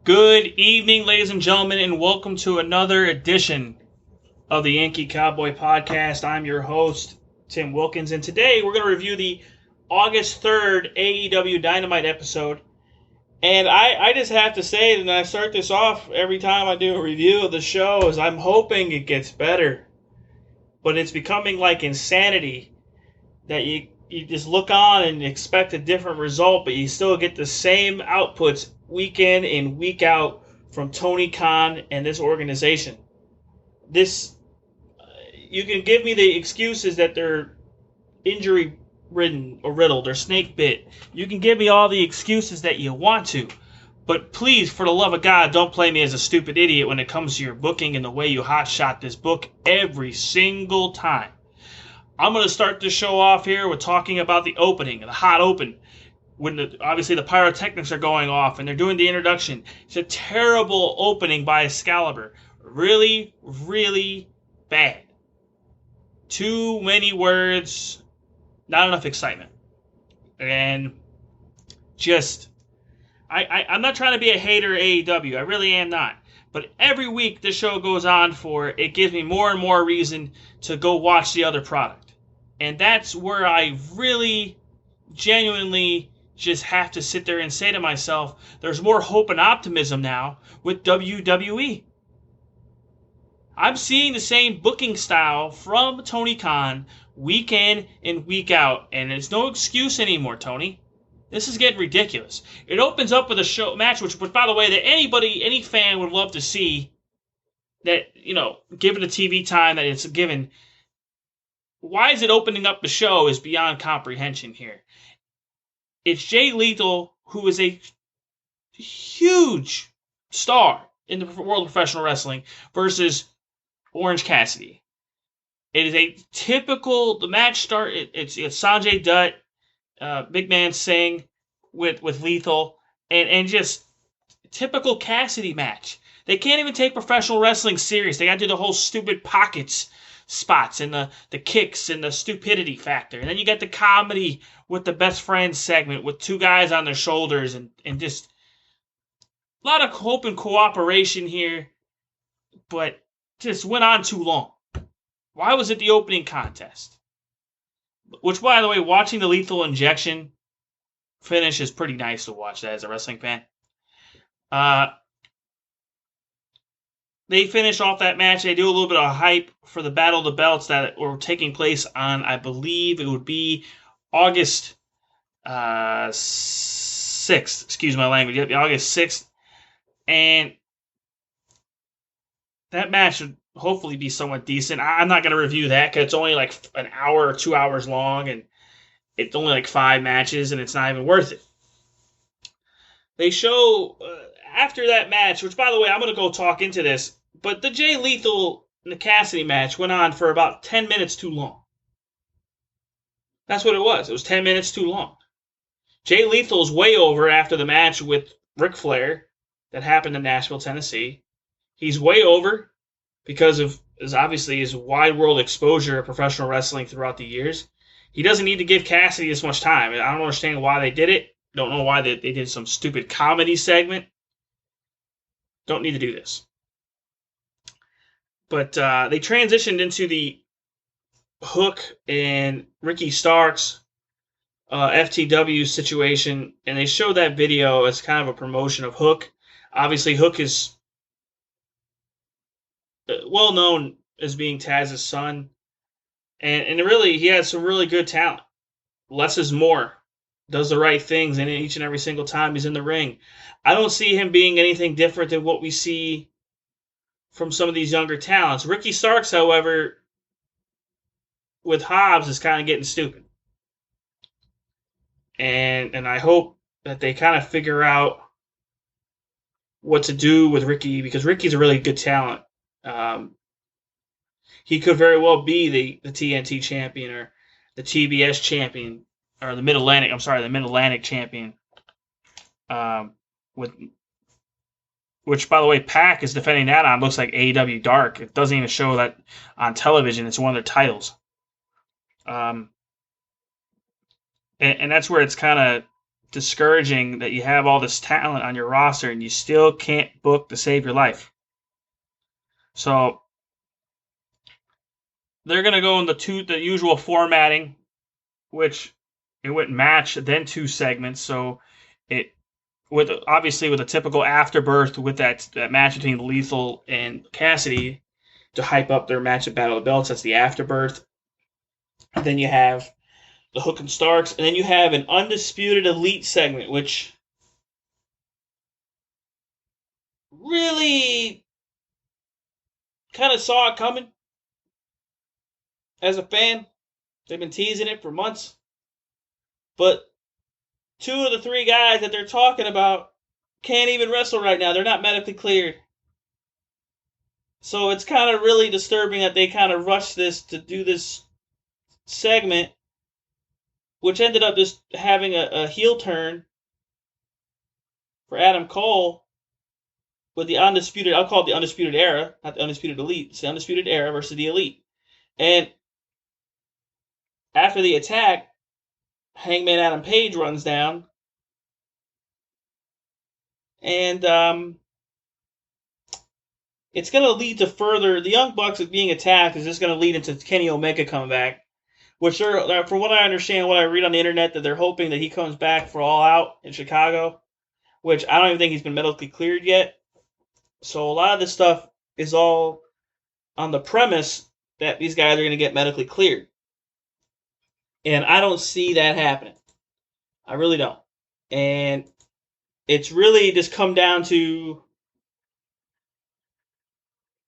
Good evening, ladies and gentlemen, and welcome to another edition of the Yankee Cowboy Podcast. I'm your host, Tim Wilkins, and today we're going to review the August 3rd AEW Dynamite episode. And I just have to say, and I start this off every time I do a review of the show, is I'm hoping it gets better. But it's becoming like insanity that you just look on and expect a different result, but you still get the same outputs week in and week out from Tony Khan and this organization. You can give me the excuses that they're injury-ridden or riddled or snake-bit. You can give me all the excuses that you want to, but please, for the love of God, don't play me as a stupid idiot when it comes to your booking and the way you hotshot this book every single time. I'm going to start this show off here with talking about the opening, the hot open, when obviously the pyrotechnics are going off and they're doing the introduction. It's a terrible opening by Excalibur. Really, really bad. Too many words, not enough excitement. And just, I'm not trying to be a hater of AEW. I really am not. But every week this show goes on for, it gives me more and more reason to go watch the other product. And that's where I really, genuinely just have to sit there and say to myself, there's more hope and optimism now with WWE. I'm seeing the same booking style from Tony Khan week in and week out, and it's no excuse anymore, Tony. This is getting ridiculous. It opens up with a show match, which by the way, that any fan would love to see. That, given the TV time that it's given, why is it opening up the show is beyond comprehension here. It's Jay Lethal, who is a huge star in the world of professional wrestling, versus Orange Cassidy. It is a typical, the match start, it's Sanjay Dutt, Big Man Singh with Lethal, and just typical Cassidy match. They can't even take professional wrestling serious. They got to do the whole stupid pockets spots and the kicks and the stupidity factor. And then you got the comedy with the best friends segment with two guys on their shoulders and just a lot of hope and cooperation here, but just went on too long. Why was it the opening contest? Which, by the way, watching the Lethal Injection finish is pretty nice to watch that as a wrestling fan. They finish off that match. They do a little bit of hype for the Battle of the Belts that were taking place on, I believe it would be August 6th. Excuse my language. Yep, August 6th. And that match should hopefully be somewhat decent. I'm not going to review that because it's only like an hour or 2 hours long, and it's only like 5 matches, and it's not even worth it. They show... after that match, which, by the way, I'm going to go talk into this, but the Jay Lethal and the Cassidy match went on for about 10 minutes too long. That's what it was. It was 10 minutes too long. Jay Lethal's way over after the match with Ric Flair that happened in Nashville, Tennessee. He's way over because of obviously his wide world exposure of professional wrestling throughout the years. He doesn't need to give Cassidy this much time. I don't understand why they did it. Don't know why they did some stupid comedy segment. Don't need to do this. But they transitioned into the Hook and Ricky Starks FTW situation, and they showed that video as kind of a promotion of Hook. Obviously, Hook is well known as being Taz's son, and really, he has some really good talent. Less is more. Does the right things in each and every single time he's in the ring. I don't see him being anything different than what we see from some of these younger talents. Ricky Starks, however, with Hobbs, is kind of getting stupid. And I hope that they kind of figure out what to do with Ricky, because Ricky's a really good talent. He could very well be the TNT champion or the TBS champion, or the Mid-Atlantic champion. Which, by the way, Pac is defending that on, looks like AEW Dark. It doesn't even show that on television. It's one of their titles. And that's where it's kind of discouraging that you have all this talent on your roster and you still can't book to save your life. So they're going to go in the usual formatting, which it went match, then 2 segments. So it with a typical afterbirth with that match between Lethal and Cassidy to hype up their match at Battle of the Belts. That's the afterbirth. And then you have the Hook and Starks, and then you have an Undisputed Elite segment, which really kind of saw it coming as a fan. They've been teasing it for months. But 2 of the 3 guys that they're talking about can't even wrestle right now. They're not medically cleared. So it's kind of really disturbing that they kind of rushed this to do this segment, which ended up just having a heel turn for Adam Cole with the Undisputed, I'll call it the Undisputed Era, not the Undisputed Elite. It's the Undisputed Era versus the Elite. And after the attack, Hangman Adam Page runs down. And it's going to lead to further... The Young Bucks being attacked is just going to lead into Kenny Omega coming back. Which, from what I understand, what I read on the internet, that they're hoping that he comes back for All Out in Chicago. Which I don't even think he's been medically cleared yet. So a lot of this stuff is all on the premise that these guys are going to get medically cleared. And I don't see that happening. I really don't. And it's really just come down to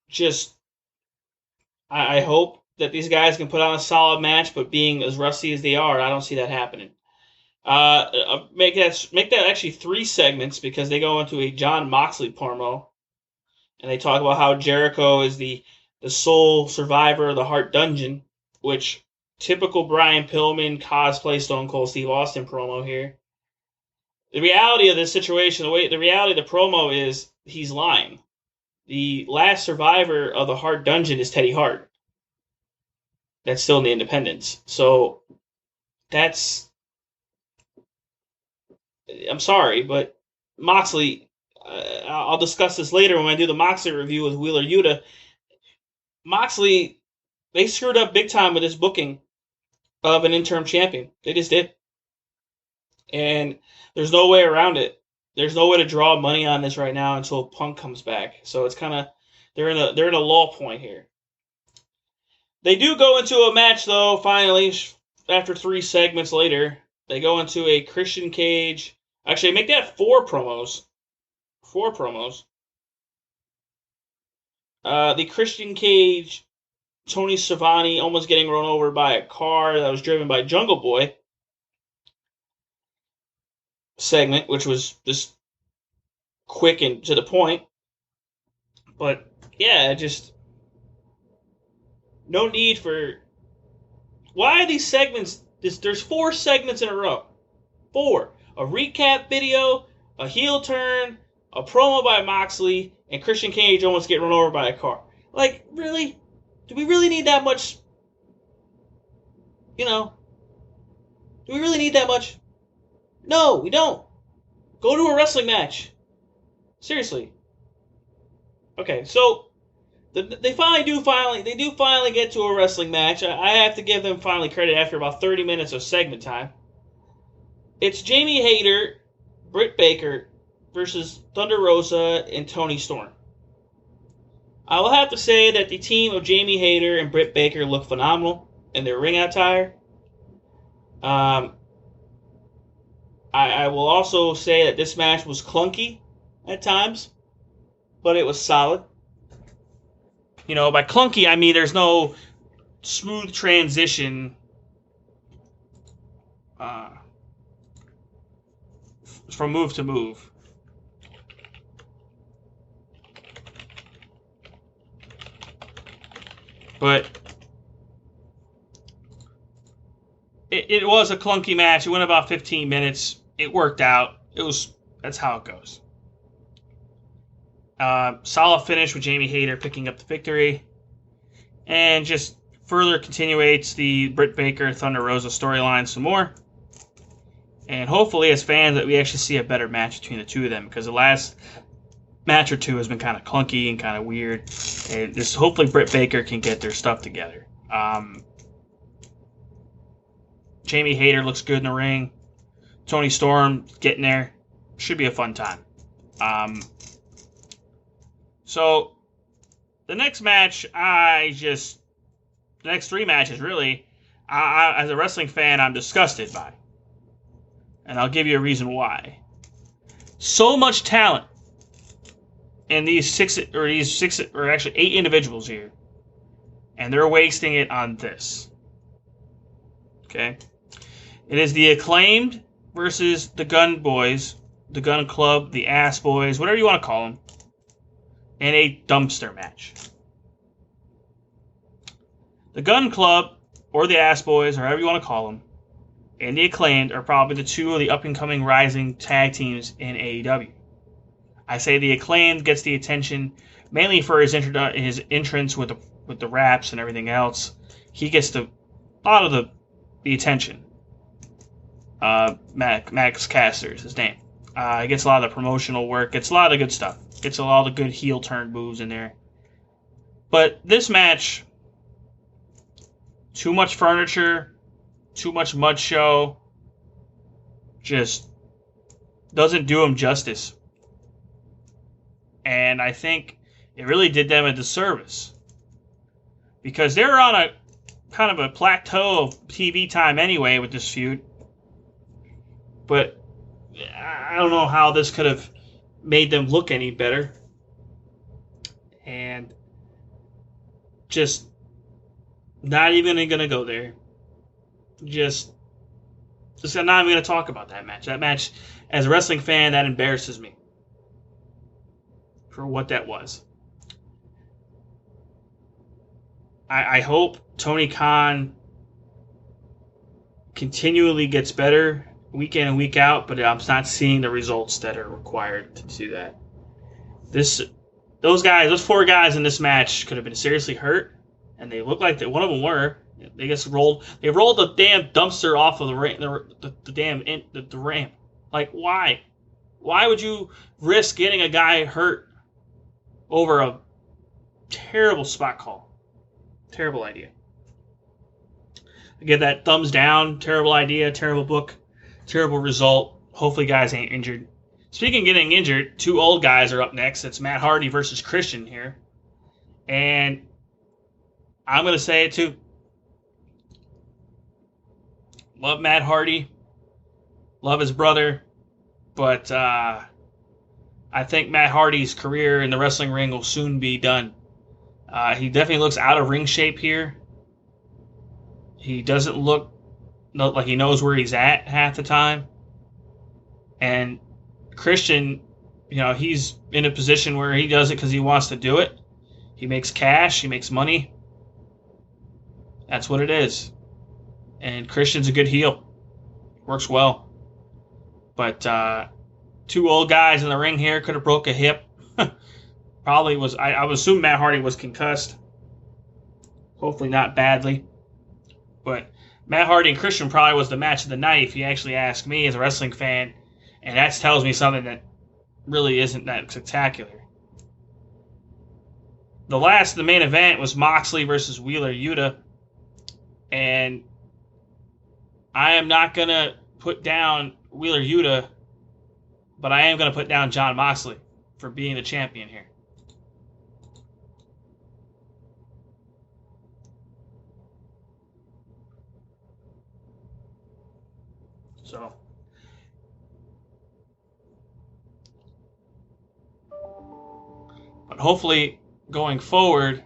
just, I hope that these guys can put on a solid match, but being as rusty as they are, I don't see that happening. Make that actually 3 segments, because they go into a Jon Moxley promo, and they talk about how Jericho is the sole survivor of the Hart Dungeon, which typical Brian Pillman cosplay Stone Cold Steve Austin promo here. The reality of this situation, the reality of the promo is he's lying. The last survivor of the Hart Dungeon is Teddy Hart. That's still in the Independents. So that's... I'm sorry, but Moxley... I'll discuss this later when I do the Moxley review with Wheeler Yuta. Moxley, they screwed up big time with this booking of an interim champion. They just did. And there's no way around it. There's no way to draw money on this right now until Punk comes back. So it's kind of... They're in a lull point here. They do go into a match, though, finally, after 3 segments later. They go into a Christian Cage... Actually, make that 4 promos. 4 promos. The Christian Cage, Tony Schiavone almost getting run over by a car that was driven by Jungle Boy segment, which was just quick and to the point. But, yeah, just... No need for... Why are these segments... There's 4 segments in a row. 4. A recap video, a heel turn, a promo by Moxley, and Christian Cage almost getting run over by a car. Like, really? Do we really need that much? You know? Do we really need that much? No, we don't. Go to a wrestling match. Seriously. Okay, so... They do finally get to a wrestling match. I have to give them finally credit after about 30 minutes of segment time. It's Jamie Hayter, Britt Baker versus Thunder Rosa and Toni Storm. I will have to say that the team of Jamie Hayter and Britt Baker look phenomenal in their ring attire. I will also say that this match was clunky at times, but it was solid. You know, by clunky, I mean there's no smooth transition from move to move. But it was a clunky match. It went about 15 minutes. It worked out. That's how it goes. Solid finish with Jamie Hayter picking up the victory. And just further continuates the Britt Baker Thunder Rosa storyline some more. And hopefully, as fans, that we actually see a better match between the two of them, because the last match or two has been kind of clunky and kind of weird. And just hopefully Britt Baker can get their stuff together. Jamie Hayter looks good in the ring. Tony Storm getting there. Should be a fun time. So the next match, the next three matches really, as a wrestling fan, I'm disgusted by. And I'll give you a reason why. So much talent in these six or actually 8 individuals here, and they're wasting it on this. Okay? It is the Acclaimed versus the Gun Boys, the Gun Club, the Ass Boys, whatever you want to call them, in a dumpster match. The Gun Club, or the Ass Boys, or however you want to call them, and the Acclaimed are probably the two of the up-and-coming rising tag teams in AEW. I say the Acclaimed gets the attention mainly for his entrance with the raps and everything else. He gets a lot of the attention. Max Caster is his name. He gets a lot of the promotional work. Gets a lot of the good stuff. Gets a lot of the good heel turn moves in there. But this match, too much furniture, too much mud show, just doesn't do him justice. And I think it really did them a disservice. Because they were on a kind of a plateau of TV time anyway with this feud. But I don't know how this could have made them look any better. And just not even going to go there. Just not even going to talk about that match. That match, as a wrestling fan, that embarrasses me for what that was. I hope Tony Khan continually gets better week in and week out, but I'm not seeing the results that are required to do that. Those 4 guys in this match could have been seriously hurt, and they look like one of them were. They rolled the damn dumpster off of the ramp. Like, why? Why would you risk getting a guy hurt over a terrible spot call? Terrible idea. I give that thumbs down. Terrible idea. Terrible book. Terrible result. Hopefully guys ain't injured. Speaking of getting injured, 2 old guys are up next. It's Matt Hardy versus Christian here. And I'm going to say it too. Love Matt Hardy. Love his brother. But I think Matt Hardy's career in the wrestling ring will soon be done. He definitely looks out of ring shape here. He doesn't look like he knows where he's at half the time. And Christian, he's in a position where he does it because he wants to do it. He makes cash. He makes money. That's what it is. And Christian's a good heel. Works well. But 2 old guys in the ring here could have broke a hip. Probably was. I would assume Matt Hardy was concussed. Hopefully not badly. But Matt Hardy and Christian probably was the match of the night if you actually ask me as a wrestling fan. And that tells me something that really isn't that spectacular. The main event was Moxley versus Wheeler Yuta. And I am not going to put down Wheeler Yuta, but I am going to put down Jon Moxley for being the champion here. So, but hopefully going forward,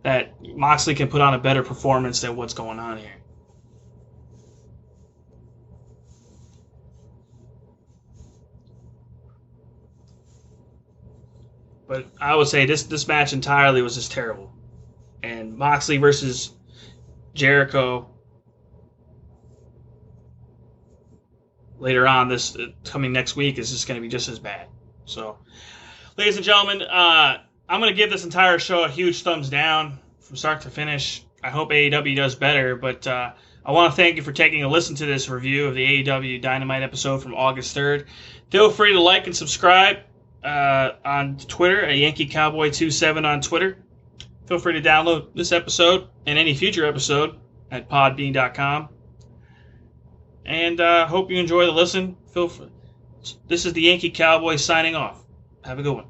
that Moxley can put on a better performance than what's going on here. But I would say this match entirely was just terrible. And Moxley versus Jericho later on, coming next week, is just going to be just as bad. So, ladies and gentlemen, I I'm going to give this entire show a huge thumbs down from start to finish. I hope AEW does better, but I want to thank you for taking a listen to this review of the AEW Dynamite episode from August 3rd. Feel free to like and subscribe on Twitter at Yankee Cowboy 27 on Twitter. Feel free to download this episode and any future episode at podbean.com. And hope you enjoy the listen. This is the Yankee Cowboy signing off. Have a good one.